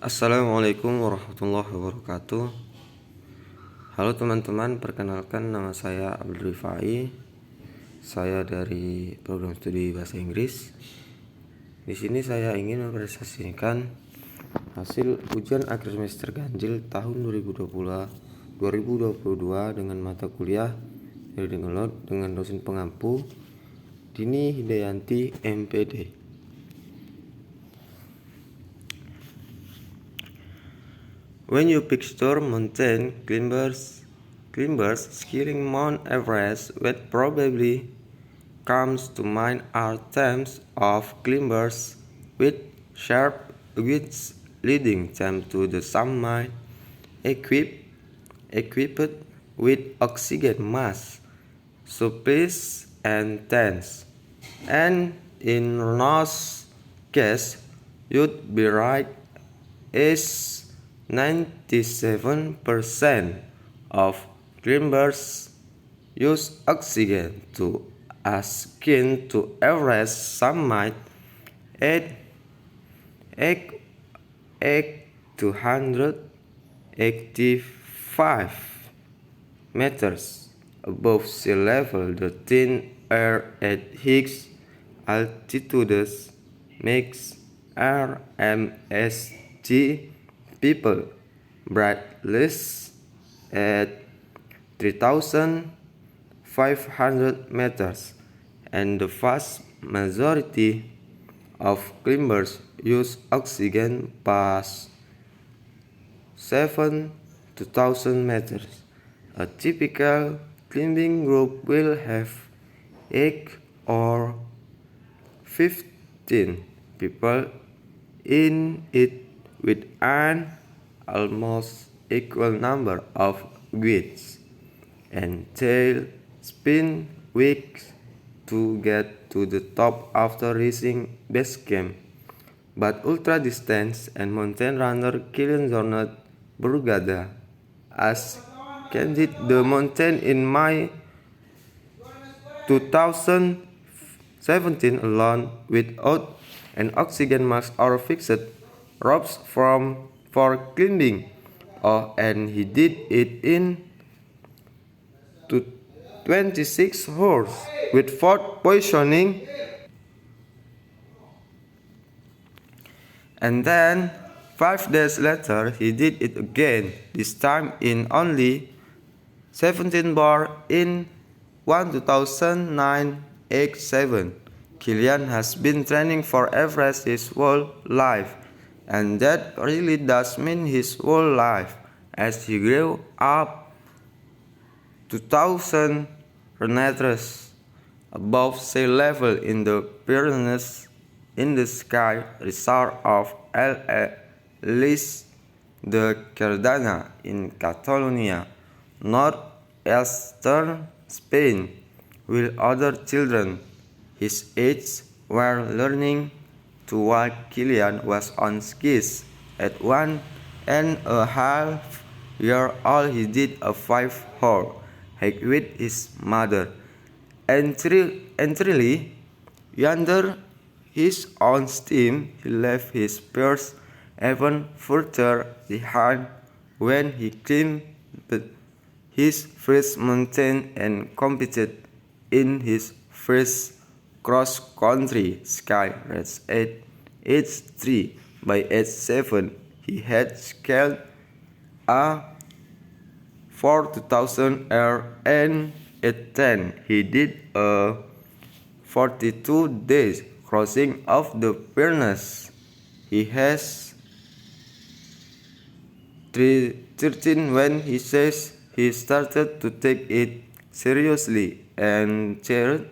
Assalamualaikum warahmatullahi wabarakatuh. Halo teman-teman, perkenalkan nama saya Abdul Rifai. Saya dari program studi bahasa Inggris. Di sini saya ingin mempresentasikan hasil ujian akhir semester ganjil tahun 2022 dengan mata kuliah Reading Aloud dengan dosen pengampu Dini Hidayanti MPD. When you picture mountain climbers scaling Mount Everest, what probably comes to mind are teams of climbers with sharp wings leading them to the summit, equipped with oxygen masks, supplies, and tents. And in Ronald's case, you'd be right, is 97% of climbers use oxygen to ascend to Everest summit at 285 meters above sea level. The thin air at high altitudes makes RMSG people breathless at 3,500 meters, and the vast majority of climbers use oxygen past 7,000 meters. A typical climbing group will have 8 or 15 people in it, with an almost equal number of wings and tail spin wings to get to the top after reaching base camp. But ultra distance and mountain runner Kilian Jornet berbeda, as climbed the mountain in May 2017 alone without an oxygen mask or fixed ropes for climbing. And he did it in 26 hours with food poisoning. And then 5 days later he did it again, this time in only 17 bar in 2009-87. Kilian has been training for Everest his whole life, and that really does mean his whole life, as he grew up 2,000 meters above sea level in the Pyrenees, in the ski resort of de Cerdanya in Catalonia, northeastern Spain, while other children his age were learning to walk. Kilian was on skis at 1.5 years old. He did a 5-hour hike with his mother, and really under his own steam. He left his peers even further behind when he climbed his first mountain and competed in his first cross-country ski race at age 3. By age 7, he had scaled a 4,000 air, and at 10, he did a 42 days crossing of the Pyrenees. He has 13 when he says he started to take it seriously and trained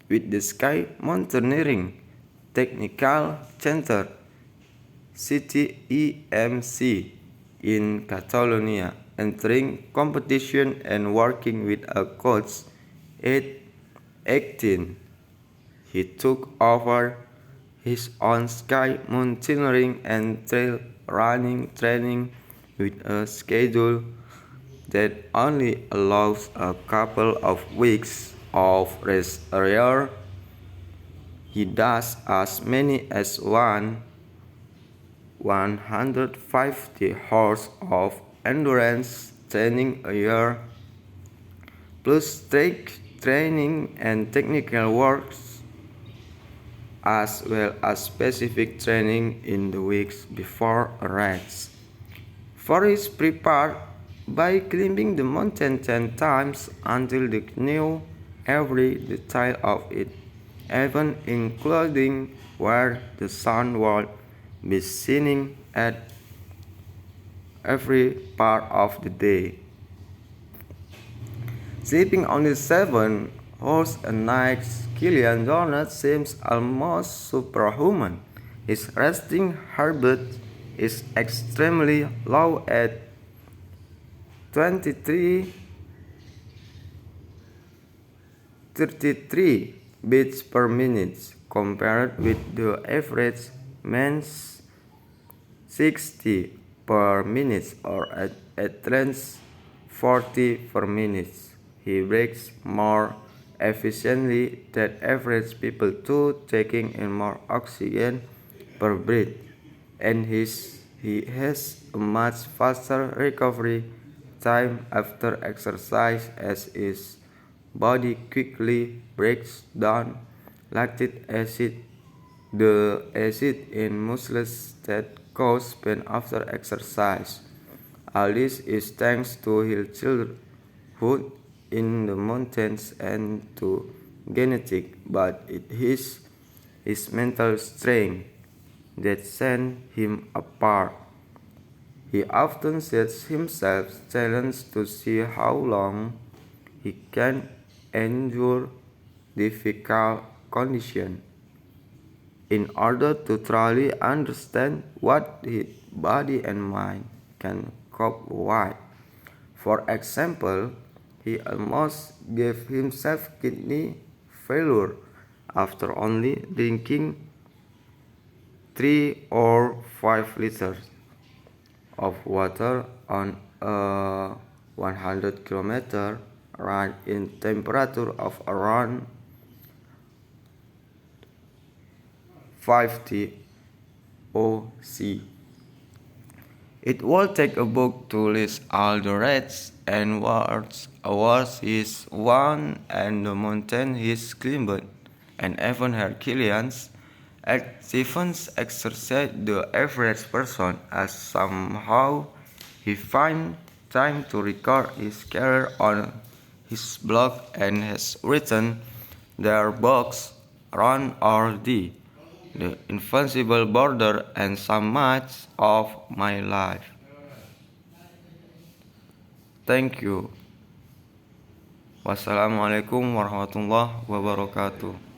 with the Sky Mountaineering Technical Center (CTEMC) in Catalonia, entering competition and working with a coach. At 18, he took over his own sky mountaineering and trail running training with a schedule that only allows a couple of weeks of rest a year. He does as many as 150 hours of endurance training a year, plus strict training and technical works, as well as specific training in the weeks before a race. For is prepared by climbing the mountain 10 times until they knew every detail of it, even including where the sun would be shining at every part of the day. Sleeping only 7 hours a night, Kilian Jornet seems almost superhuman. His resting habit is extremely low at 33 beats per minute, compared with the average man's 60 per minute or at least 40 per minute. He breathes more efficiently than average people too, taking in more oxygen per breath, and he has a much faster recovery time after exercise as his body quickly breaks down lactic acid, the acid in muscles that cause pain after exercise. All this is thanks to his childhood in the mountains and to genetic, but it is his mental strength that set him apart. He often sets himself challenges to see how long he can endure difficult conditions in order to truly understand what his body and mind can cope with. For example, he almost gave himself kidney failure after only drinking 3 or 5 liters of water on a 100-kilometer ride in temperature of around 50 OC. It will take a book to list all the rates and awards he's won and the mountain he's climbed, and even Herculean's achievements exercise the average person, as somehow he finds time to record his career on his blog and has written their books Run or Die, The Invincible Border, and so much of my life. Thank you. Wassalamualaikum warahmatullahi wabarakatuh.